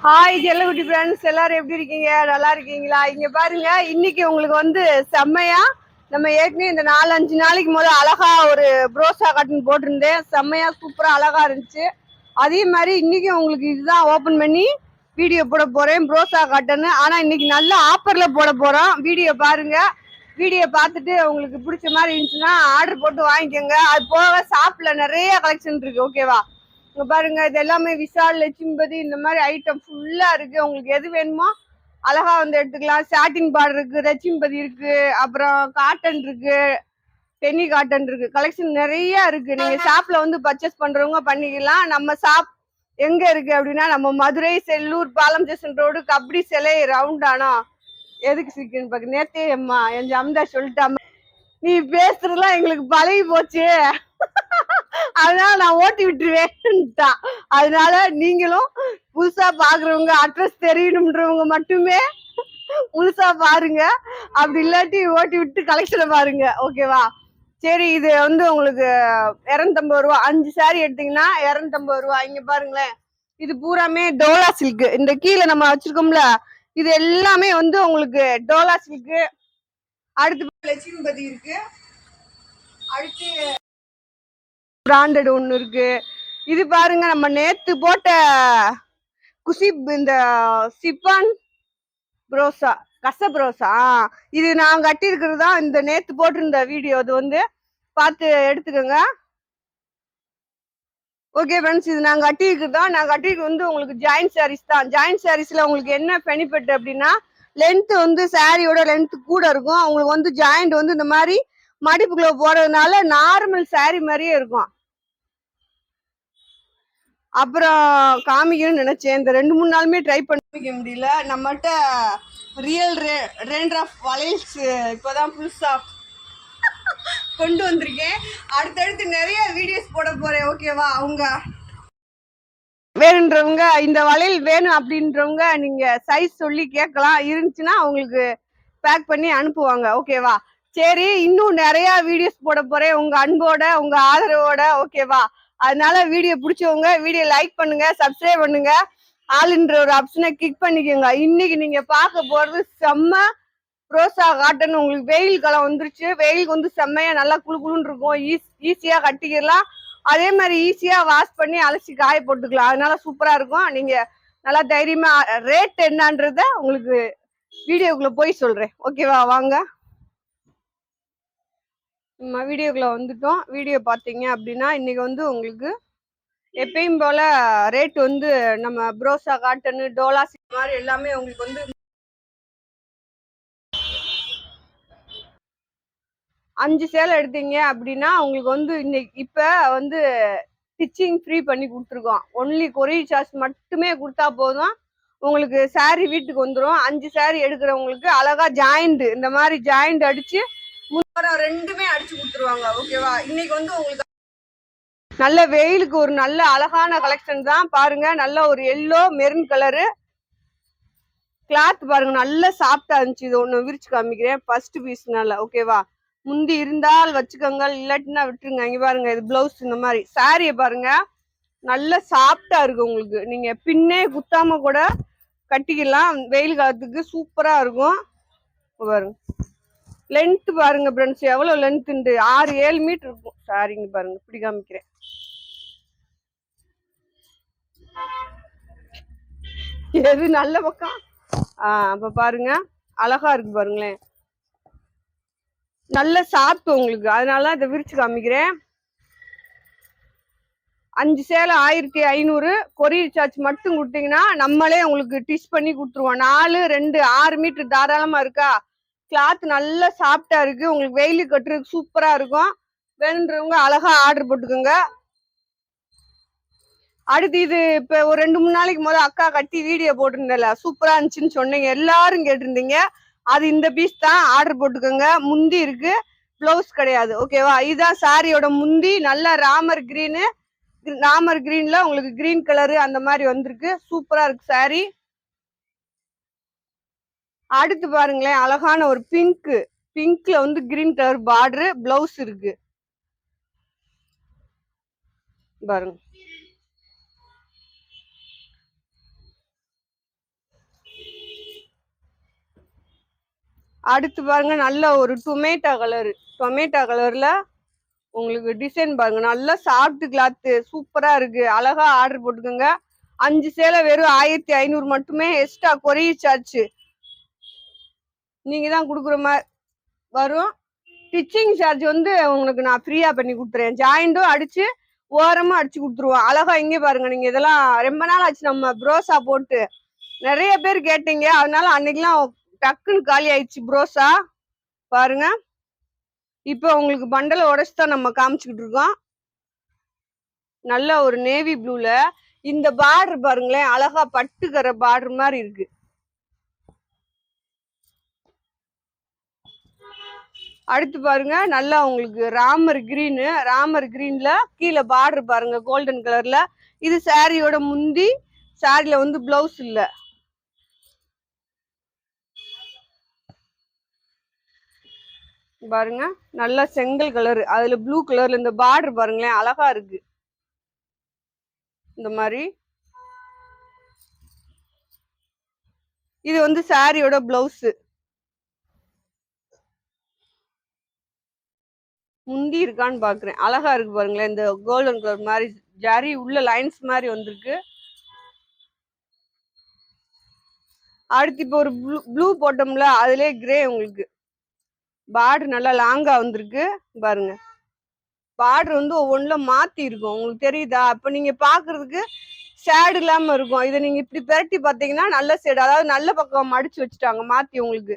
Hi செல்லகுட்டி friends, எல்லாரும் எப்படி இருக்கீங்க? நல்லா இருக்கீங்களா? இங்க பாருங்க, இன்னைக்கு உங்களுக்கு வந்து செம்மையா நம்ம ஏற்கனவே இந்த 4-5 நாளைக்கு முதல்ல அழகா ஒரு ப்ரோசா காட்டன் போட்டிருந்தேன். செம்மையா சூப்பரா அழகா இருந்துச்சு. அதே மாதிரி இன்னைக்கு உங்களுக்கு இதுதான் ஓபன் பண்ணி வீடியோ போட போறேன், ப்ரோசா காட்டன். ஆனா இன்னைக்கு நல்ல ஆஃபர்ல போட போறோம். வீடியோ பாருங்க. வீடியோ பார்த்துட்டு உங்களுக்கு பிடிச்ச மாதிரி இருந்துச்சுன்னா ஆர்டர் போட்டு வாங்கிக்கோங்க. அது போக ஷாப்ல நிறைய கலெக்ஷன் இருக்கு, ஓகேவா? இங்க பாருங்க, இது எல்லாமே விஷால், லட்சுமிபதி இந்த மாதிரி ஐட்டம் ஃபுல்லா இருக்கு. உங்களுக்கு எது வேணுமோ அழகா வந்து எடுத்துக்கலாம். சாட்டின் பார்டர் இருக்கு, லட்சுமிபதி இருக்கு, அப்புறம் காட்டன் இருக்கு, டென்னி காட்டன் இருக்கு. கலெக்ஷன் நிறைய இருக்கு. நீங்க ஷாப்ல வந்து பர்ச்சேஸ் பண்றவங்க பண்ணிக்கலாம். நம்ம ஷாப் எங்க இருக்கு அப்படின்னா, நம்ம மதுரை செல்லூர் பாலம் ஸ்டேஷன் ரோடு கபடி சிலை ரவுண்டானா. எதுக்கு சிரிக்குன்னு பாக்க, நேத்தே அம்மா என் அம்தா சொல்லிட்டாமா, நீ பேசுறதுலாம் எங்களுக்கு பழகி போச்சு, அதனால நான் ஓட்டி விட்டுருவேன்ட்டான். அதனால நீங்களும் புதுசா பாக்குறவங்க, அட்ரஸ் தெரியணும்ன்றவங்க மட்டுமே முழுசா பாருங்க. அப்படி இல்லாட்டி ஓட்டி விட்டு கலெக்ஷனை பாருங்க, ஓகேவா? சரி, இது வந்து உங்களுக்கு 250 ரூபா. 5 சாரி எடுத்தீங்கன்னா 250 ரூபா. இங்க பாருங்களேன், இது பூராமே டோலா சில்க். இந்த கீழே நம்ம வச்சிருக்கோம்ல, இது எல்லாமே வந்து உங்களுக்கு டோலா சில்க். அடுத்து லட்சுமிபதி இருக்கு. அடுத்து பிராண்டட் ஒண்ணு இருக்கு. இது பாருங்க, நம்ம நேத்து போட்ட குசிப், இந்த சிப்பான் ப்ரோசா, கச ப்ரோசா. இது நான் கட்டி இருக்கிறது தான், இந்த நேத்து போட்டிருந்த வீடியோ. அது வந்து பார்த்து எடுத்துக்கோங்க. ஓகே ஃப்ரெண்ட்ஸ், இது நான் கட்டிருக்கு தான். நான் கட்டிருக்கு வந்து உங்களுக்கு ஜாயிண்ட் சாரீஸ் தான். ஜாயிண்ட் சாரீஸ்ல உங்களுக்கு என்ன பெனிஃபிட் அப்படின்னா, லென்த் வந்து சாரியோட லென்த் கூட இருக்கும். உங்களுக்கு வந்து ஜாயிண்ட் வந்து இந்த மாதிரி மடிப்புக்குள்ள போறதுனால நார்மல் சாரி மாதிரியே இருக்கும். அப்புறம் காமிக்கணும்னு நினைச்சேன், இந்த 2-3 நாளுமே ட்ரை பண்ணிக்க முடியல. நம்மகிட்ட ரியல் ரேண்ட்ராஃப் வளையல்ஸ் இப்போதான் புதுசா கொண்டு வந்திருக்கேன். அடுத்தடுத்து நிறைய வீடியோஸ் போட போறேன், ஓகேவா? அவங்க வேணுன்றவங்க, இந்த வளையல் வேணும் அப்படின்றவங்க நீங்க சைஸ் சொல்லி கேட்கலாம். இருந்துச்சுன்னா உங்களுக்கு பேக் பண்ணி அனுப்புவாங்க, ஓகேவா? சரி, இன்னும் நிறைய வீடியோஸ் போட போறேன் உங்க அன்போட, உங்க ஆதரவோட, ஓகேவா? அதனால வீடியோ பிடிச்சவங்க வீடியோ லைக் பண்ணுங்க, சப்ஸ்கிரைப் பண்ணுங்க, ஆளுன்ற ஒரு ஆப்ஷனை கிளிக் பண்ணிக்கோங்க. இன்னைக்கு நீங்க பார்க்க போறது செம்ம ப்ரோசா காட்டன். உங்களுக்கு வெயில் காலம் வந்துருச்சு. வெயிலுக்கு வந்து செம்மையா நல்லா குளு குளுன்னு இருக்கும். ஈஸியா கட்டிக்கலாம். அதே மாதிரி ஈஸியா வாஷ் பண்ணி அலசி காய போட்டுக்கலாம். அதனால சூப்பரா இருக்கும். நீங்க நல்லா தைரியமா ரேட் என்னன்றத உங்களுக்கு வீடியோக்குள்ள போய் சொல்றேன், ஓகேவா? வாங்க, நம்ம வீடியோக்குள்ள வந்துட்டோம். வீடியோ பார்த்தீங்க அப்படின்னா, இன்னைக்கு வந்து உங்களுக்கு எப்பயும் போல ரேட் வந்து நம்ம ப்ரோசா காட்டன், டோலா மாதிரி எல்லாமே உங்களுக்கு வந்து 5 சேலை எடுத்தீங்க அப்படின்னா உங்களுக்கு வந்து இன்னைக்கு இப்ப வந்து ஸ்டிச்சிங் ஃப்ரீ பண்ணி கொடுத்துருக்கோம். ஒன்லி கொரியர் சார்ஜ் மட்டுமே கொடுத்தா போதும், உங்களுக்கு சாரி வீட்டுக்கு வந்துடும். 5 சாரி எடுக்கிறவங்களுக்கு அழகா ஜாயிண்ட், இந்த மாதிரி ஜாயிண்ட் அடிச்சு முன்னரம் ரெண்டுமே அடிச்சு கொடுத்துருவாங்க, ஓகேவா? இன்னைக்கு வந்து உங்களுக்கு நல்ல வெயிலுக்கு ஒரு நல்ல அழகான கலெக்ஷன் தான். பாருங்க, நல்ல ஒரு எல்லோ மெரூன் கலரு கிளாத் பாருங்க, நல்ல சாஃப்டா இருந்துச்சு. இது ஒண்ணு விரிச்சு காமிக்கிறேன், ஃபர்ஸ்ட் பீஸ்னால, ஓகேவா? முந்தி இருந்தால் வச்சுக்கோங்க, இல்லாட்டினா விட்டுருங்க. இங்க பாருங்க, இது பிளவுஸ். இந்த மாதிரி சாரிய பாருங்க, நல்ல சாஃப்டா இருக்கு. உங்களுக்கு நீங்க பின்னே குத்தாம கூட கட்டிக்கலாம். வெயில் காலத்துக்கு சூப்பரா இருக்கும். பாருங்க, லென்த் பாருங்க ஃப்ரெண்ட்ஸ், எவ்வளவு லென்த், 6-7 மீட்டர் இருக்கும் சாரிங்க. பாருங்க, இப்படி காமிக்கிறேன். எது நல்ல பக்கம்? அப்ப பாருங்க, அழகா இருக்கு பாருங்களேன், நல்ல சாப்பிட்டு உங்களுக்கு. அதனால இதை விரிச்சு காமிக்கிறேன். 5 சேலை 1500. கொரியர் சார்ஜ் மட்டும் கொடுத்தீங்கன்னா நம்மளே உங்களுக்கு டிஷ் பண்ணி கொடுத்துருவோம். 4-2-6 மீட்டர் தாராளமா இருக்கா. கிளாத் நல்ல சாஃப்டா இருக்கு. உங்களுக்கு வெயிலுக்கு கட்டுறதுக்கு சூப்பரா இருக்கும். வேணுன்றவங்க அழகா ஆர்டர் போட்டுக்கோங்க. அடுத்து இது இப்ப ஒரு 2-3 நாளைக்கு முதல்ல அக்கா கட்டி வீடியோ போட்டிருந்தல, சூப்பரா இருந்துச்சுன்னு சொன்னீங்க, எல்லாரும் கேட்டிருந்தீங்க. அது இந்த பீஸ் தான், ஆர்டர் போட்டுக்கோங்க. முந்தி இருக்கு, பிளவுஸ் கிடையாது, ஓகேவா? இதுதான் சாரியோட முந்தி. நல்ல ராமர் கிரீன்ல உங்களுக்கு கிரீன் கலரு அந்த மாதிரி வந்திருக்கு. சூப்பரா இருக்கு சாரி. அடுத்து பாருங்களேன், அழகான ஒரு பிங்க்ல வந்து கிரீன் கலர் பார்டர் பிளவுஸ் இருக்கு பாருங்க. அடுத்து பாருங்க நல்ல ஒரு டொமேட்டோ கலர்ல உங்களுக்கு டிசைன் பாருங்க, நல்லா சாஃப்ட் கிளாத் சூப்பரா இருக்கு. அழகா ஆர்டர் போட்டுக்கோங்க. 5 சேலை வெறும் 1500 மட்டுமே. எக்ஸ்ட்ரா கொரியர் சார்ஜ் நீங்க தான் கொடுக்குற மாதிரி வரும். ஸ்டிச்சிங் சார்ஜ் வந்து உங்களுக்கு நான் ஃப்ரீயா பண்ணி கொடுத்துறேன். ஜாயிண்டும் அடிச்சு ஓரமா அடிச்சு கொடுத்துருவோம். அழகா இங்கே பாருங்க, நீங்க இதெல்லாம் ரொம்ப நாள் ஆச்சு நம்ம ப்ரோசா போட்டு, நிறைய பேர் கேட்டீங்க. அதனால அன்னைக்கெல்லாம் டக்குன்னு காலி ஆயிடுச்சு ப்ரோசா. பாருங்க, இப்போ உங்களுக்கு பண்டலை உடைச்சுதான் நம்ம காமிச்சுக்கிட்டு இருக்கோம். நல்ல ஒரு நேவி ப்ளூல இந்த பார்டர் பாருங்களேன், அழகா பட்டுக்கரை பார்டர் மாதிரி இருக்கு. அடுத்து பாருங்க, நல்லா உங்களுக்கு ராமர் கிரீன்ல கீழே பார்டர் பாருங்க கோல்டன் கலர்ல. இது சாரியோட முந்தி. சாரில வந்து பிளவுஸ் இல்ல. பாருங்க, நல்லா செங்கல் கலர், அதுல ப்ளூ கலர்ல இந்த பார்டர் பாருங்களேன், அழகா இருக்கு. இந்த மாதிரி இது வந்து சாரியோட பிளவுஸ். முந்தி இருக்கான்னு பாக்குறேன். அழகா இருக்கு பாருங்களேன், இந்த கோல்டன் கலர் மாதிரி ஜரி உள்ள லைன்ஸ் மாதிரி வந்திருக்கு. அடுத்து இப்போ ஒரு ப்ளூ போட்டோம்ல, அதுலயே கிரே உங்களுக்கு பார்டர் நல்லா லாங்கா வந்திருக்கு பாருங்க. பார்டர் வந்து ஒவ்வொன்றுல மாத்தி இருக்கும், உங்களுக்கு தெரியுதா? அப்ப நீங்க பாக்குறதுக்கு ஷேடு இல்லாம இருக்கும். இதை நீங்க இப்படி பெரட்டி பாத்தீங்கன்னா நல்ல ஷேடு, அதாவது நல்ல பக்கம் மடிச்சு வச்சுட்டாங்க மாத்தி. உங்களுக்கு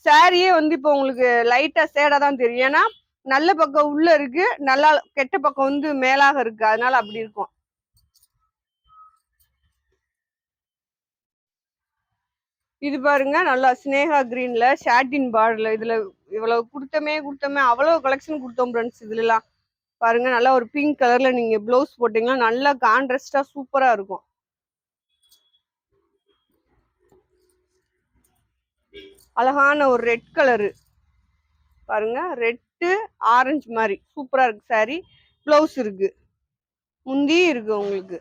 சாரியே வந்து இப்போ உங்களுக்கு லைட்டா ஷேடா தான் தெரியும். ஏன்னா நல்ல பக்கம் உள்ள இருக்கு, நல்லா கெட்ட பக்கம் வந்து மேலாக இருக்கு, அதனால அப்படி இருக்கும். இது பாருங்க, நல்லா ஸ்னேகா கிரீன்ல ஷாட்டின் பார்டர்ல. இதுல இவ்வளவு கொடுத்தமே அவ்வளவு கலெக்ஷன் கொடுத்தோம் ஃப்ரெண்ட்ஸ். இதுல எல்லாம் பாருங்க, நல்லா ஒரு பிங்க் கலர்ல நீங்க பிளவுஸ் போட்டீங்கன்னா நல்லா கான்ட்ராஸ்டா சூப்பரா இருக்கும். அழகான ஒரு ரெட் கலரு பாருங்க, ரெட்டு ஆரஞ்சு மாதிரி சூப்பரா இருக்கு சாரி. பிளவுஸ் இருக்கு, முந்தி இருக்கு உங்களுக்கு.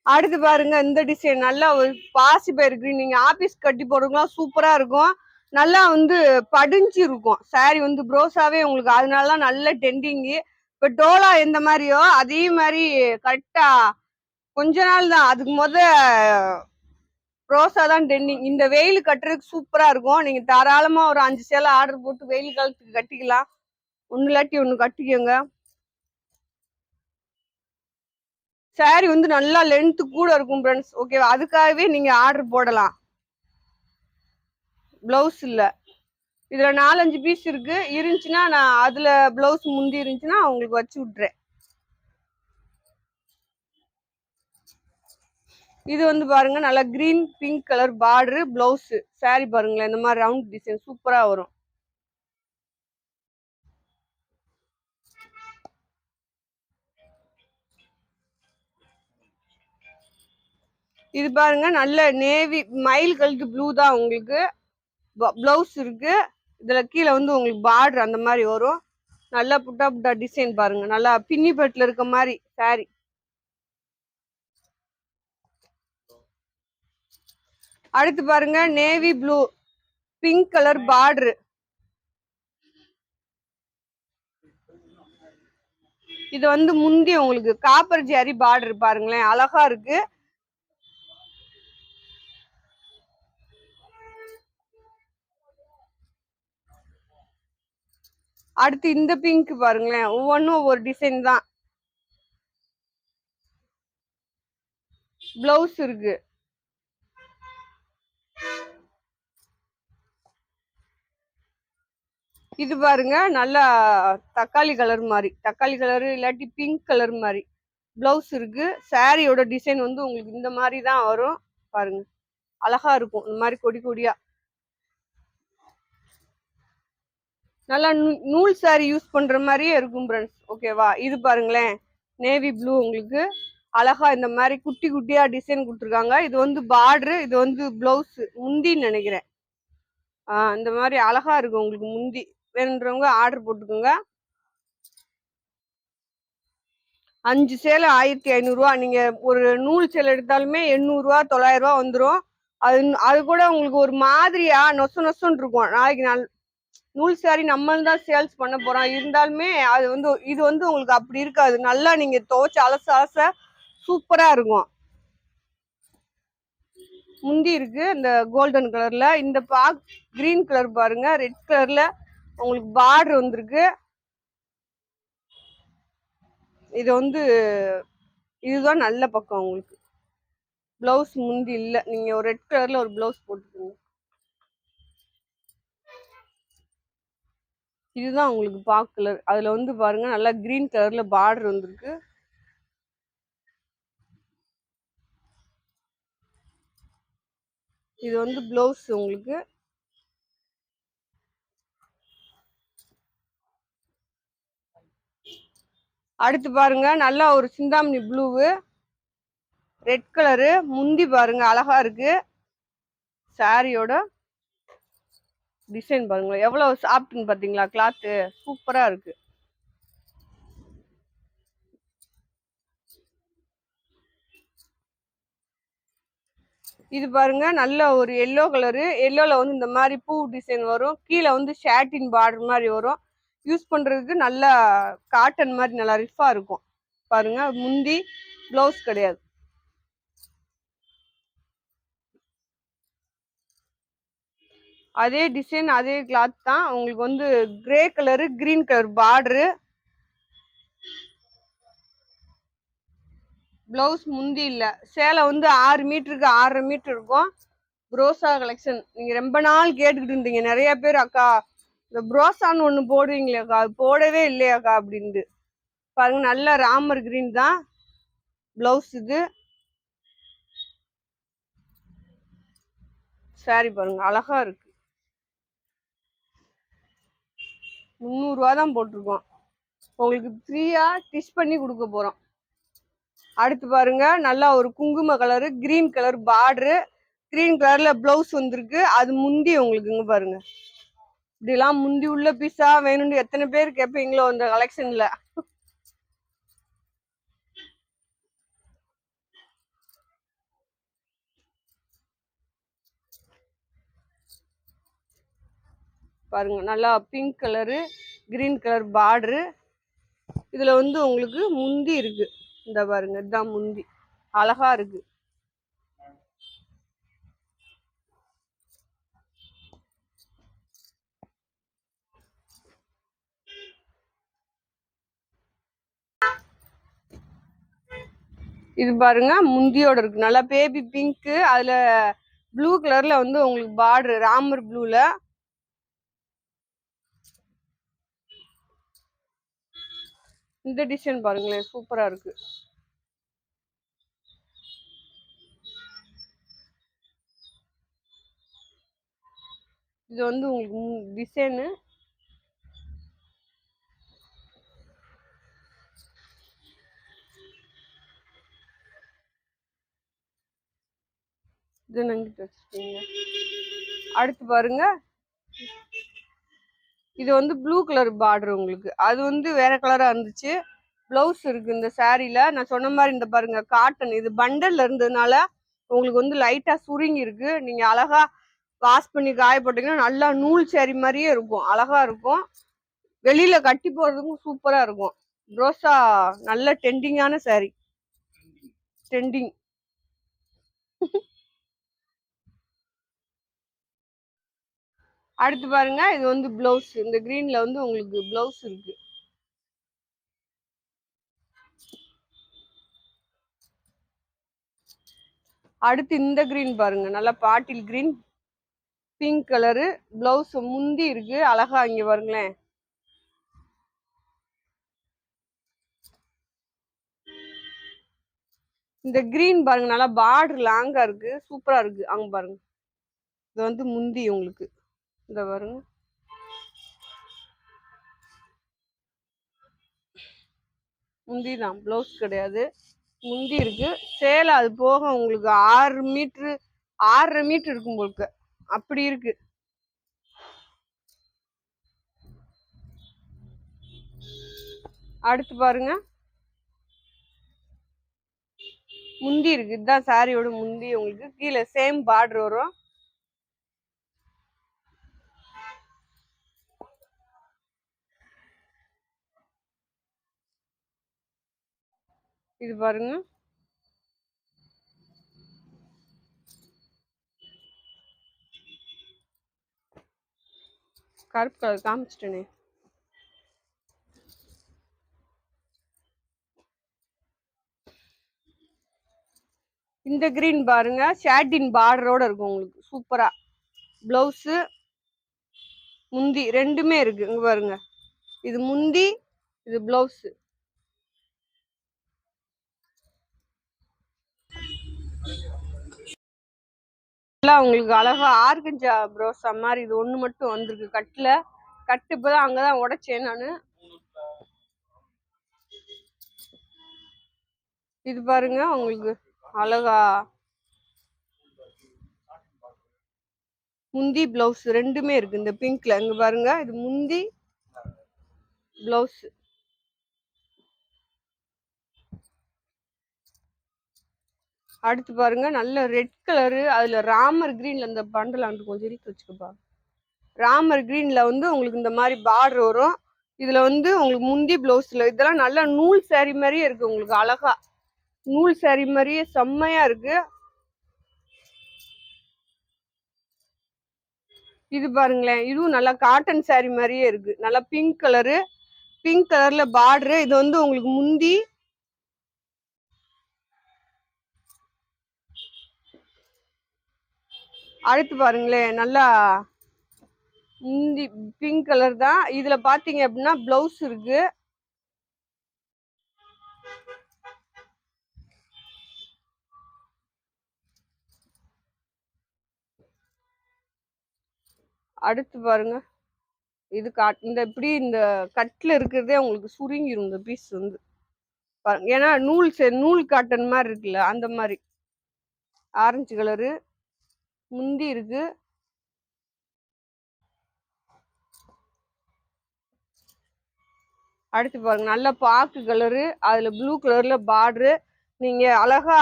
அடுத்து பாருங்க, இந்த டிசைன் நல்லா ஒரு பாசி பயிர் கிரீன். நீங்க ஆபீஸ் கட்டி போடுறதுலாம் சூப்பரா இருக்கும். நல்லா வந்து படிஞ்சு இருக்கும் சாரி வந்து ப்ரோஸாவே உங்களுக்கு. அதனாலதான் நல்ல டெண்டிங்கு. இப்ப டோலா எந்த மாதிரியோ அதே மாதிரி கரெக்டா கொஞ்ச நாள் தான், அதுக்கு ப்ரோஸா தான் டெண்டிங். இந்த வெயில் கட்டுறதுக்கு சூப்பரா இருக்கும். நீங்க தாராளமா ஒரு 5 சேலை ஆர்டர் போட்டு வெயில் காலத்துக்கு கட்டிக்கலாம். ஒண்ணு இல்லாட்டி ஒண்ணு கட்டிக்கோங்க. சாரி வந்து நல்லா லென்த் கூட இருக்கும் ஃப்ரெண்ட்ஸ், ஓகேவா? அதுக்காகவே நீங்க ஆர்டர் போடலாம். பிளவுஸ் இல்ல, இதுல 4-5 பீஸ் இருக்கு. இருந்துச்சுன்னா நான் அதுல பிளவுஸ் முந்தி இருந்துச்சுன்னா உங்களுக்கு வச்சு விட்டுறேன். இது வந்து பாருங்க, நல்லா green pink colour border blouse. Sorry பாருங்களேன், இந்த மாதிரி ரவுண்ட் டிசைன் சூப்பரா வரும். இது பாருங்க, நல்ல நேவி மயில் கழுத்து ப்ளூ தான் உங்களுக்கு. பிளவுஸ் இருக்கு. இதுல கீழே வந்து உங்களுக்கு பார்டர் அந்த மாதிரி வரும். நல்லா புட்டா புட்டா டிசைன் பாருங்க, நல்லா பின்னி பட்டுல இருக்க மாதிரி சாரி. அடுத்து பாருங்க, navy blue pink colour border. இது வந்து முந்தி உங்களுக்கு காப்பர் ஜரி பார்டர் பாருங்களேன், அழகா இருக்கு. அடுத்து இந்த பிங்க் பாருங்களேன், ஒவ்வொன்றும் ஒவ்வொரு டிசைன் தான். பிளவுஸ் இருக்கு. இது பாருங்க, நல்லா தக்காளி கலர் மாதிரி, தக்காளி கலர் இல்லாட்டி பிங்க் கலர் மாதிரி பிளவுஸ் இருக்கு. சாரியோட டிசைன் வந்து உங்களுக்கு இந்த மாதிரி தான் வரும் பாருங்க, அழகா இருக்கும். இந்த மாதிரி கொடி கொடியா நல்லா நூல் சாரி யூஸ் பண்ற மாதிரியே இருக்கும் ஃப்ரெண்ட்ஸ், ஓகேவா? இது பாருங்களேன், நேவி ப்ளூ உங்களுக்கு அழகா இந்த மாதிரி குட்டி குட்டியா டிசைன் கொடுத்துருக்காங்க. இது வந்து பார்டரு, இது வந்து பிளவுஸ் முந்தின்னு நினைக்கிறேன். இந்த மாதிரி அழகா இருக்கும் உங்களுக்கு முந்தி. வேணுன்றவங்க ஆர்டர் போட்டுக்கோங்க. 5 சேலை 1500 நீங்க ஒரு நூல் சேலை எடுத்தாலுமே 800 900 வந்துடும். அது கூட உங்களுக்கு ஒரு மாதிரியா நொசன்னு இருக்கும். நாளைக்கு நூல் சாரி நம்ம தான் சேல்ஸ் பண்ண போறோம். இருந்தாலுமே அது வந்து இது வந்து உங்களுக்கு அப்படி இருக்காது. நல்லா நீங்க துவைச்சு அலச சூப்பரா இருக்கும். முந்தி இருக்கு இந்த கோல்டன் கலர்ல. இந்த கிரீன் கலர் பாருங்க, ரெட் கலர்ல உங்களுக்கு பார்டர் வந்திருக்கு. இது வந்து இதுதான் நல்ல பக்கம் உங்களுக்கு. பிளவுஸ் முந்தி இல்ல, நீங்க ஒரு ரெட் கலர்ல ஒரு பிளவுஸ் போட்டுக்கோங்க. இதுதான் உங்களுக்கு பாக் கலர். அதுல வந்து பாருங்க நல்லா கிரீன் கலர்ல பார்டர் வந்திருக்கு. இது வந்து பிளவுஸ் உங்களுக்கு. அடுத்து பாருங்க நல்லா ஒரு சிந்தாமணி ப்ளூவு, ரெட் கலரு முந்தி பாருங்க அழகா இருக்கு. சாரியோட டிசைன் பாருங்க எவ்வளவு சாஃப்ட்னு பாத்தீங்களா, கிளாத்து சூப்பரா இருக்கு. இது பாருங்க நல்ல ஒரு எல்லோ கலரு. எல்லோல வந்து இந்த மாதிரி பூ டிசைன் வரும். கீழே வந்து ஷாட்டின் பார்டர் மாதிரி வரும். யூஸ் பண்றதுக்கு நல்லா காட்டன் மாதிரி நல்லா ரிஃபா இருக்கும். பாருங்க முந்தி பிளவுஸ் கிடையாது. அதே டிசைன் அதே கிளாத் தான். உங்களுக்கு வந்து grey colour green colour border. Blouse முந்தி இல்ல. சேலை வந்து 6 மீட்டருக்கு 6.5 மீட்டர் இருக்கும். புரோசா கலெக்ஷன் நீங்க ரொம்ப நாள் கேட்டுக்கிட்டு இருந்தீங்க நிறைய பேர், அக்கா இந்த புரோசான்னு ஒண்ணு போடுவீங்களே அக்கா, அது போடவே இல்லையாக்கா அப்படின்ட்டு. பாருங்க நல்ல ராமர் கிரீன் தான் பிளவுஸ். இது சாரி பாருங்க அழகா இருக்கு. 300 தான் போட்டிருக்கோம். உங்களுக்கு ஃப்ரீயா ஸ்டிச் பண்ணி கொடுக்க போறோம். அடுத்து பாருங்க நல்லா ஒரு குங்கும colour green colour border, green கலர்ல பிளவுஸ் வந்திருக்கு. அது முந்தி உங்களுக்கு இங்க பாருங்க. இப்படிலாம் முந்தி உள்ள பீஸா வேணும்னு எத்தனை பேர் கேட்பீங்களோ அந்த கலெக்ஷன்ல. பாருங்க நல்லா pink colour green colour border. இதுல வந்து உங்களுக்கு முந்தி இருக்கு. இந்த பாருங்க இதுதான் முந்தி, அழகா இருக்கு. இது பாருங்க முந்தியோட இருக்கு நல்லா பேபி பிங்க். அதுல ப்ளூ கலர்ல வந்து உங்களுக்கு பார்டர் ராமர் ப்ளூல. இந்த டிசைன் பாருங்களேன் சூப்பரா இருக்கு. இது வந்து உங்களுக்கு டிசைனு. இது நங்கிட்டு வச்சுக்கீங்க. அடுத்து பாருங்க இது வந்து ப்ளூ கலர் பார்டர் உங்களுக்கு. அது வந்து வேற கலரா இருந்துச்சு. பிளவுஸ் இருக்கு இந்த சாரீல. நான் சொன்ன மாதிரி இந்த பாருங்க காட்டன், இது பண்டல்ல இருந்ததுனால உங்களுக்கு வந்து லைட்டா சுருங்கி இருக்கு. நீங்க அழகா வாஷ் பண்ணி காய போட்டீங்கன்னா நல்லா நூல் சாரி மாதிரியே இருக்கும், அழகா இருக்கும். வெளியில கட்டி போடுறதுக்கும் சூப்பரா இருக்கும். ரோசா நல்ல ட்ரெண்டிங்கான சாரி, ட்ரெண்டிங். அடுத்து பாருங்க இது வந்து பிளவுஸ். இந்த கிரீன்ல வந்து உங்களுக்கு பிளவுஸ் இருக்கு. அடுத்து இந்த கிரீன் பாருங்க நல்லா bottle green pink colour. Blouse முந்தி இருக்கு அழகா. இங்க பாருங்களேன் இந்த கிரீன் பாருங்க நல்லா பார்டர் லாங்கா இருக்கு, சூப்பரா இருக்கு. அங்க பாருங்க இது வந்து முந்தி உங்களுக்கு. இந்த பாருங்க முந்தி தான், பிளவுஸ் கிடையாது. முந்தி இருக்கு. சேலை அது போக உங்களுக்கு 6 மீட்டரு 6.5 மீட்டர் இருக்கும் உங்களுக்கு, அப்படி இருக்கு. அடுத்து பாருங்க முந்தி இருக்கு. இதுதான் சாரியோட முந்தி. உங்களுக்கு கீழே சேம் பார்டர் வரும். இது பாருங்க, கருப்பு கலர் காமிச்சிட்டேனே. இந்த கிரீன் பாருங்க, ஷாட்டின் பார்டரோட இருக்கும் உங்களுக்கு சூப்பரா. பிளவுஸு முந்தி ரெண்டுமே இருக்கு. இங்க பாருங்க, இது முந்தி, இது பிளவுஸ். உங்களுக்கு அழகா ஆர்கஞ்சா ப்ரோஸா மாதிரி இது ஒண்ணு மட்டும் வந்திருக்கு கட்டுல. கட்டு இப்பதான் அங்கதான் உடைச்சேன் நானு. இது பாருங்க, உங்களுக்கு அழகா முந்தி பிளவுஸ் ரெண்டுமே இருக்கு. இந்த பிங்க்ல இங்க பாருங்க, இது முந்தி பிளவுஸ். அடுத்து பாருங்க, நல்ல ரெட் கலரு, அதுல ராமர் கிரீன்ல இந்த பண்டல் அண்டு கொஞ்சம் இழுத்து வச்சுக்கப்பா. ராமர் கிரீன்ல வந்து உங்களுக்கு இந்த மாதிரி பார்டர் வரும். இதுல வந்து உங்களுக்கு முந்தி பிளவுஸ்ல இதெல்லாம் நல்ல நூல் சாரி மாதிரியே இருக்கு. உங்களுக்கு அழகா நூல் சாரி மாதிரியே செம்மையா இருக்கு. இது பாருங்களேன், இதுவும் நல்லா காட்டன் சாரி மாதிரியே இருக்கு. நல்லா பிங்க் கலரு, பிங்க் கலர்ல பார்டரு. இது வந்து உங்களுக்கு முந்தி. அடுத்து பாருங்களேன், நல்லா முந்தி பிங்க் கலர் தான். இதுல பாத்தீங்க அப்படின்னா பிளவுஸ் இருக்கு. அடுத்து பாருங்க, இது இந்த இப்படி இந்த கட்ல இருக்கிறதே உங்களுக்கு சுருங்கிரும் இந்த பீஸ் வந்து. ஏன்னா நூல் காட்டன் மாதிரி இருக்குல்ல, அந்த மாதிரி. ஆரஞ்சு கலரு முந்தி இருக்கு. அடுத்து பாருங்க, நல்ல பாக்கு கலரு, அதுல ப்ளூ கலர்ல பார்டரு. நீங்க அழகா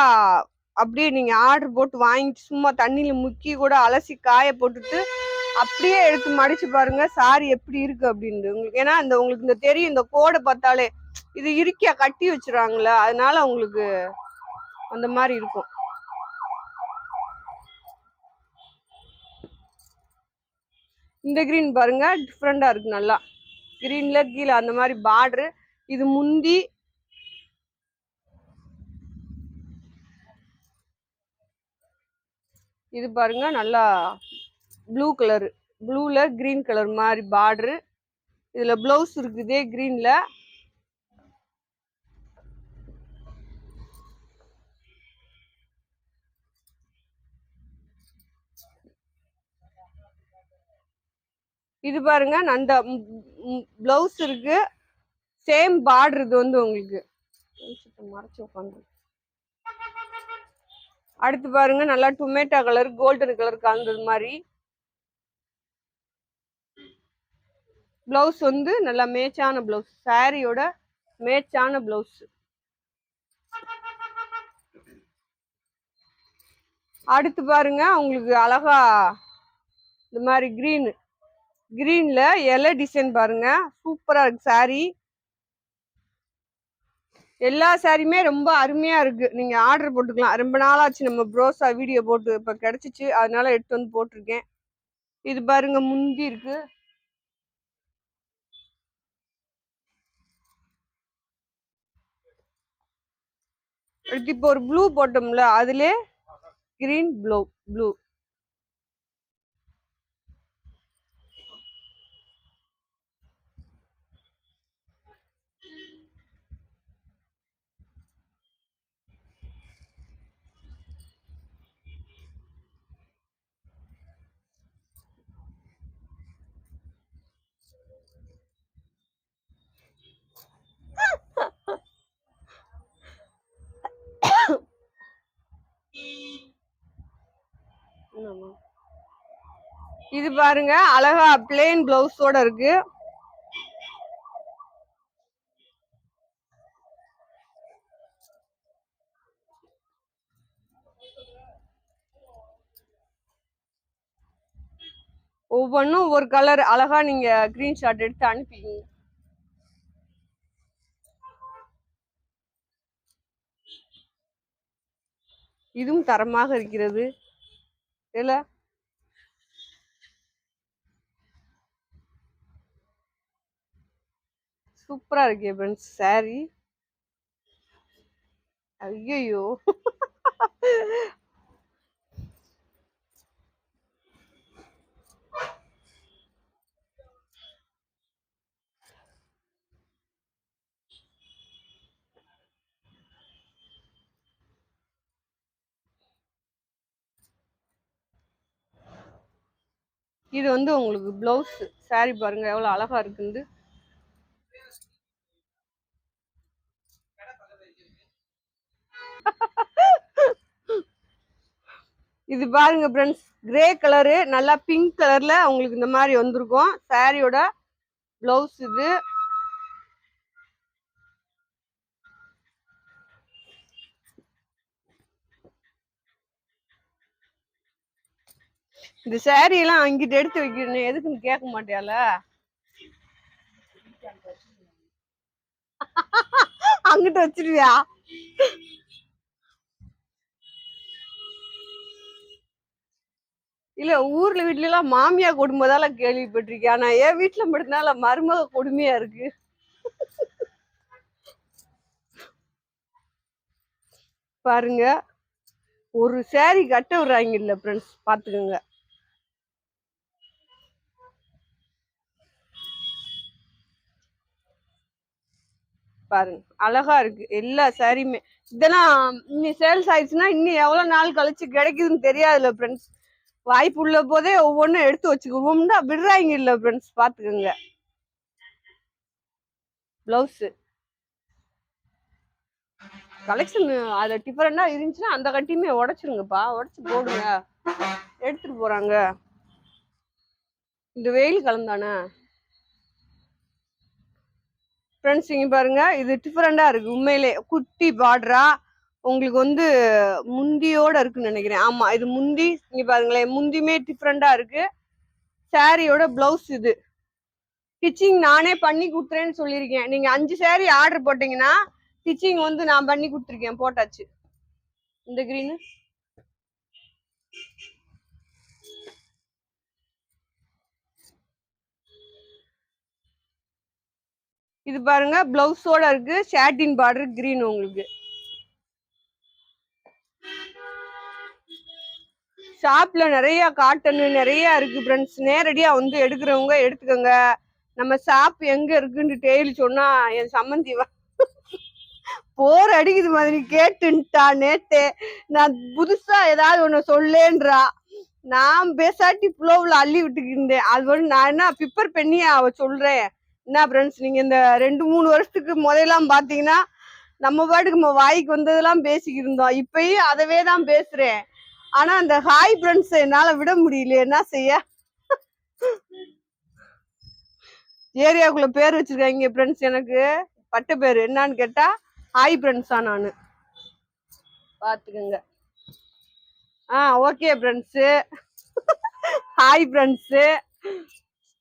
அப்படியே நீங்க ஆர்டர் போட்டு வாங்கிட்டு சும்மா தண்ணியில முக்கி கூட அலசி காய போட்டுட்டு அப்படியே எடுத்து மடிச்சு பாருங்க சாரி எப்படி இருக்கு அப்படின்னு உங்களுக்கு. ஏன்னா இந்த உங்களுக்கு இந்த தெரியும், இந்த கோடை பார்த்தாலே இது இருக்கியா கட்டி வச்சிருவாங்களே, அதனால உங்களுக்கு அந்த மாதிரி இருக்கும். இந்த கிரீன் பாருங்க, டிஃப்ரெண்டா இருக்கு. நல்லா கிரீன்ல கீழே அந்த மாதிரி பார்டரு. இது முந்தி. இது பாருங்க, நல்லா ப்ளூ கலரு, ப்ளூல கிரீன் கலர் மாதிரி பார்டரு. இதுல பிளவுஸ் இருக்குதே கிரீன்ல. இது பாருங்க, அந்த பிளவுஸ் இருக்கு, சேம் பார்டர். இது வந்து உங்களுக்கு மறைச்சு உட்காந்து. அடுத்து பாருங்க, நல்லா டொமேட்டோ கலர் கோல்டன் கலர் கலந்தது மாதிரி. பிளவுஸ் வந்து நல்லா மேட்சான பிளவுஸ், சாரியோட மேட்சான பிளவுஸ். அடுத்து பாருங்க, உங்களுக்கு அழகா இந்த மாதிரி கிரீன்ல இலை டிசைன் பாருங்க, சூப்பரா இருக்கு சாரி. எல்லா சாரியுமே ரொம்ப அருமையா இருக்கு. நீங்க ஆர்டர் போட்டுக்கலாம். ரொம்ப நாளாச்சு நம்ம ப்ரோஸா வீடியோ போட்டு, இப்ப கிடைச்சிச்சு, அதனால எடுத்து வந்து போட்டிருக்கேன். இது பாருங்க, முந்தி இருக்கு. இப்போ ஒரு ப்ளூ போட்டோம்ல, அதுல கிரீன் ப்ளூ. இது பாருங்க, அழகா பிளேன் பிளவுஸோட இருக்கு. ஒவ்வொன்றும் ஒரு கலர் அழகா நீங்க ஸ்கிரீன்ஷாட் எடுத்து அனுப்பிக்கிங்க. இதுவும் தரமாக இருக்கிறது. இல்ல சூப்பரா இருக்கே ஃப்ரெண்ட்ஸ் சாரி. ஐயோ இது வந்து உங்களுக்கு பிளவுஸ் சாரி பாருங்க எவ்வளவு அழகா இருக்குது. இது பாருங்க ஃப்ரெண்ட்ஸ் கிரே கலரு நல்லா பிங்க் கலர்ல உங்களுக்கு இந்த மாதிரி வந்திருக்கும் சாரியோட பிளவுஸ். இது இந்த சாரி எல்லாம் அங்கிட்ட எடுத்து வைக்கணும் எதுக்குன்னு கேட்க மாட்டியால? அங்கிட்ட வச்சிருவியா? இல்ல ஊர்ல வீட்ல எல்லாம் மாமியா கொடுமைதால கேள்விப்பட்டிருக்கேன். ஆனா என் வீட்டுல மட்டும்தான் மருமக கொடுமையா இருக்கு. பாருங்க ஒரு சாரி கட்ட விடுறாங்க இல்ல ஃப்ரெண்ட்ஸ் பாத்துக்கோங்க. பாருங்க அழகா இருக்கு எல்லா சாரியுமே. இதெல்லாம் இன்னி சேல்ஸ் ஆயிடுச்சுன்னா இன்னும் எவ்வளவு நாள் கழிச்சு கிடைக்குதுன்னு தெரியாதுல்ல ஃப்ரெண்ட்ஸ். வாய்ப்பு உள்ள போதே ஒவ்வொன்றும் எடுத்து வச்சுக்குவோம்னா விடுறாங்க இல்ல ஃப்ரெண்ட்ஸ் பாத்துக்கோங்க. பிளவுஸ் கலெக்ஷன் அது டிஃபரெண்டா இருந்துச்சுன்னா அந்த கட்டியுமே உடைச்சிருங்கப்பா, உடைச்சு போடுங்க. எடுத்துட்டு போறாங்க. இந்த வெயில் கலந்தானே ஃப்ரெண்ட்ஸ் இங்க பாருங்க இது டிஃபரெண்டா இருக்கு உண்மையிலே. குட்டி பார்டரா உங்களுக்கு வந்து முந்தியோட இருக்குன்னு நினைக்கிறேன். ஆமா இது முந்தி. இங்க பாருங்களேன் முந்தியுமே டிஃபரெண்டா இருக்கு. சாரியோட பிளவுஸ் இது ஸ்டிச்சிங் நானே பண்ணி கொடுத்துறேன்னு சொல்லியிருக்கேன். நீங்க 5 சாரி ஆர்டர் போட்டீங்கன்னா ஸ்டிச்சிங் வந்து நான் பண்ணி கொடுத்துருக்கேன், போட்டாச்சு. இந்த கிரீனு இது பாருங்க பிளவுஸோட இருக்கு. ஷாட்டின் பார்டர் கிரீன் உங்களுக்கு. ஷாப்ல நிறைய காட்டன் நிறைய இருக்கு ஃப்ரெண்ட்ஸ். நேரடியா வந்து எடுக்கிறவங்க எடுத்துக்கோங்க. நம்ம ஷாப் எங்க இருக்குன்னு டெய்லி சொன்னா என் சம்மந்தி போர் அடிக்குது மாதிரி கேட்டுன்ட்டா நேத்தே. நான் புதுசா ஏதாவது ஒண்ணு சொல்லேன்றா. நான் பேசாட்டி புலோவுல அள்ளி விட்டுக்கிட்டேன். அது வந்து நான் என்ன பிப்பர் பண்ணி அவ சொல்றேன். என்ன ஃப்ரெண்ட்ஸ் நீங்க இந்த 2-3 வருஷத்துக்கு முதலாம் பாத்தீங்கன்னா நம்ம பாட்டுக்கு நம்ம வாய்க்கு வந்ததெல்லாம் பேசிக்கிட்டு இருந்தோம். இப்பயும் அதவே தான் பேசுறேன். ஆனா அந்த ஹாய் ஃப்ரெண்ட்ஸ் என்னால விட முடியல, என்ன செய்ய. ஏரியாக்குள்ள பேர் வச்சிருக்காங்க ஃப்ரெண்ட்ஸ். எனக்கு பட்ட பேரு என்னன்னு கேட்டா ஹாய் ஃப்ரெண்ட்ஸா நானு. பாத்துக்கோங்க. Okay friends. Hi friends.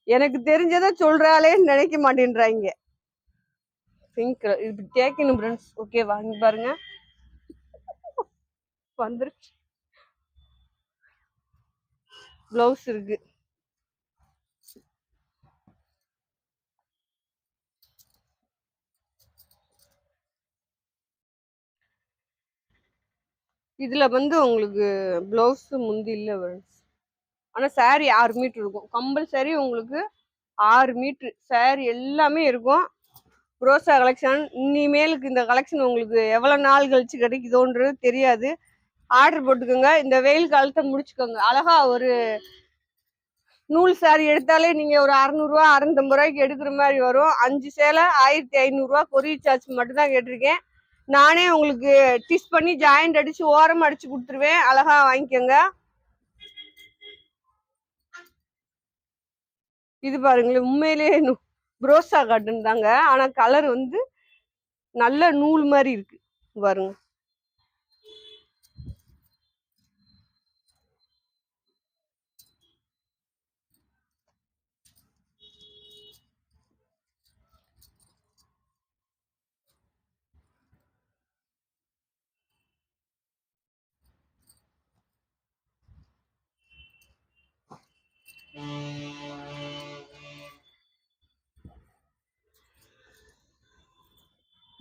எனக்கு தெரிஞ்சதை சொல்றாளேன்னு நினைக்க மாட்டேன்றாங்க. பிங்க் இது கேட்கணும் ஃப்ரெண்ட்ஸ். ஓகே வாங்கி பாருங்க வந்துருச்சு. பிளவுஸ் இருக்கு. இதுல வந்து உங்களுக்கு பிளவுஸ் முந்தி இல்ல ஃப்ரெண்ட்ஸ். ஆனா சாரி 6 மீட்டர் இருக்கும் கம்பல்சரி உங்களுக்கு. 6 மீட்டர் சாரி எல்லாமே இருக்கும். ரோசா கலெக்ஷன் இனிமேலுக்கு இந்த கலெக்ஷன் உங்களுக்கு எவ்வளவு நாள் கழிச்சு கிடைக்குதோன்றது தெரியாது. ஆர்டர் போட்டுக்கோங்க. இந்த வெயில் காலத்தை முடிச்சுக்கோங்க. அழகா ஒரு நூல் சாரி எடுத்தாலே நீங்க ஒரு 600 ரூபா 650 ரூபாய்க்கு எடுக்கிற மாதிரி வரும். 5 சேலை 1500 ரூபா கொரியர் சார்ஜ் மட்டும் தான் கேட்டிருக்கேன். நானே உங்களுக்கு டிஸ் பண்ணி ஜாயிண்ட் அடிச்சு ஓரம் அடிச்சு கொடுத்துருவேன். அழகா வாங்கிக்கோங்க. இது பாருங்களேன் உண்மையிலேயே புரோசா காட்டன் தாங்க. ஆனா கலர் வந்து நல்ல நூல் மாதிரி இருக்கு பாருங்க.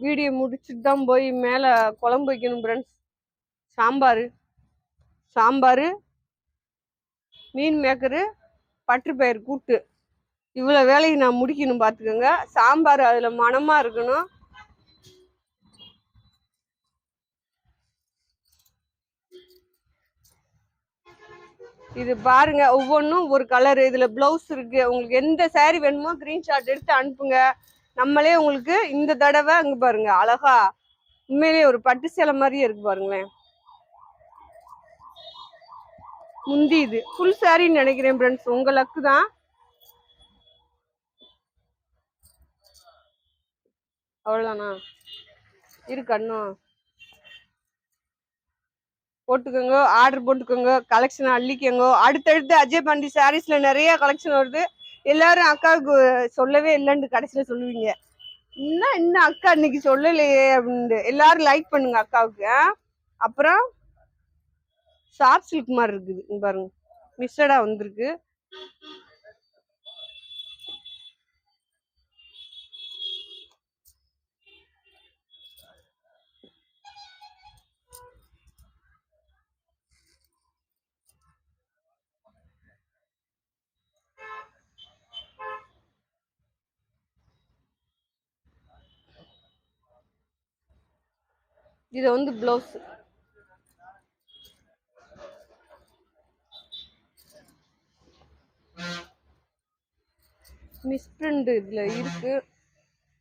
வீடியோ முடிச்சுட்டு தான் போய் மேலே குழம்பு வைக்கணும் ஃப்ரெண்ட்ஸ். சாம்பார், மீன் மேக்கரு, பட்டுப்பயிர் கூட்டு, இவ்வளோ வேலையை நான் முடிக்கணும் பார்த்துக்கோங்க. சாம்பார் அதில் மணமாக இருக்கணும். இது பாருங்க, ஒவ்வொன்றும் ஒரு கலரு. இதில் ப்ளவுஸ் இருக்கு. உங்களுக்கு எந்த சாரீ வேணுமோ ஸ்க்ரீன்ஷாட் எடுத்து அனுப்புங்க. நம்மளே உங்களுக்கு இந்த தடவை அங்கே பாருங்க அழகா உண்மையிலேயே ஒரு பட்டு சேலை மாதிரியே இருக்கு பாருங்களேன். முந்தி இது ஃபுல் சாரின்னு நினைக்கிறேன் ஃப்ரெண்ட்ஸ். உங்க லக்கு தான். அவ்வளோதானா இருக்கணும். போட்டுக்கோங்க, ஆர்டர் போட்டுக்கோங்க, கலெக்ஷன் அள்ளிக்கோங்க. அடுத்தடுத்து அஜய் பாண்டி சாரீஸ்ல நிறைய கலெக்ஷன் வருது. எல்லாரும் அக்காவுக்கு சொல்லவே இல்லைன்னு கடைசியில சொல்லுவீங்க. இன்னும் அக்கா இன்னைக்கு சொல்லலையே அப்படின்ட்டு எல்லாரும் லைக் பண்ணுங்க அக்காவுக்கு. அப்புறம் சாஃப்ட் சில்க் மாதிரி இருக்குது பாருங்க, மிஸ்டடா வந்திருக்கு. இது வந்து ப்ளவுஸ். மிஸ் பிரிண்ட் இதுல இருக்கு.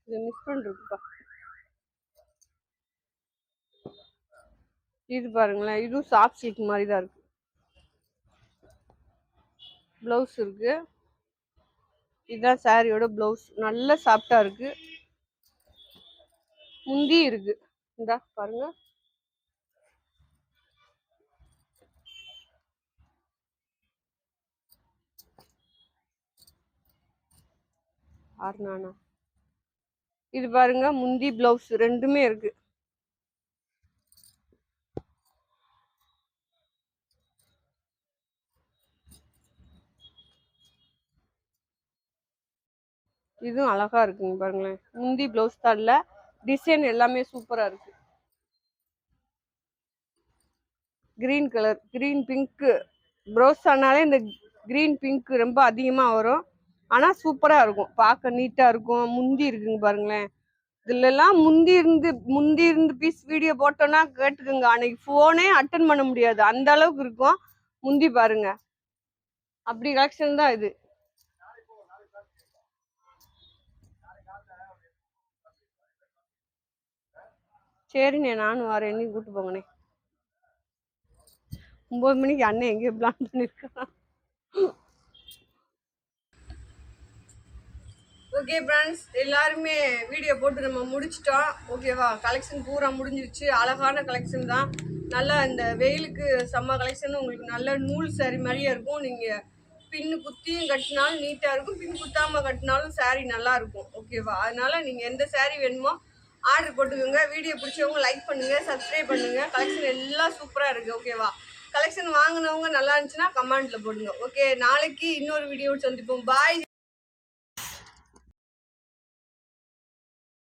இது மிஸ் பிரிண்ட் இருக்குப்பா. இது பாருங்களேன், இதுவும் சாஃப்ட் சில்க் மாதிரி தான் இருக்கு. ப்ளவுஸ் இருக்கு. இதுதான் சாரியோட ப்ளவுஸ். நல்ல சாஃப்டா இருக்கு. முந்தி இருக்கு. இந்தா பாருங்க. ஆறுநானா இது பாருங்க, முந்தி ப்ளவுஸ் ரெண்டுமே இருக்கு. இதுவும் அழகா இருக்குங்க பாருங்களேன். முந்தி ப்ளவுஸ் தான் இல்ல, டிசைன் எல்லாமே சூப்பரா இருக்கு. Green colour, green pink blouse ஆனாலே இந்த கிரீன் பிங்க் ரொம்ப அதிகமா வரும். ஆனா சூப்பரா இருக்கும், பார்க்க நீட்டா இருக்கும். முந்தி இருக்குங்க பாருங்களேன். இதுல எல்லாம் முந்தி இருந்து பீஸ் வீடியோ போட்டோம்னா கேட்டுக்குங்க, அன்னைக்கு போனே அட்டன் பண்ண முடியாது, அந்த அளவுக்கு இருக்கும். முந்தி பாருங்க, அப்படி கலெக்ஷன் தான் இது. சரிண்ணே, நானும் வரேன், என்னையும் கூட்டு போங்கண்ணே. 9 மணிக்கு அண்ணன் எங்கேயோ பிளான் பண்ணிருக்கான். ஓகே ஃப்ரெண்ட்ஸ், எல்லாருமே வீடியோ போட்டு நம்ம முடிச்சிட்டோம். ஓகேவா, கலெக்ஷன் பூரா முடிஞ்சிருச்சு. அழகான கலெக்ஷன் தான். நல்லா இந்த வெயிலுக்கு செம்ம கலெக்ஷன். உங்களுக்கு நல்ல நூல் சாரி மாதிரியே இருக்கும். நீங்கள் பின்னு குத்தியும் கட்டினாலும் நீட்டாக இருக்கும், பின் குத்தாமல் கட்டினாலும் சாரி நல்லா இருக்கும். ஓகேவா, அதனால நீங்கள் எந்த சாரி வேணுமோ ஆர்டர் போட்டுக்கோங்க. வீடியோ பிடிச்சவங்க லைக் பண்ணுங்கள், சப்ஸ்கிரைப் பண்ணுங்கள். கலெக்ஷன் எல்லாம் சூப்பராக இருக்குது. ஓகேவா, கலெக்ஷன் வாங்கினவங்க நல்லா இருந்துச்சுன்னா கமெண்ட்டில் போடுங்க. ஓகே, நாளைக்கு இன்னொரு வீடியோ சந்திப்போம். பாய்.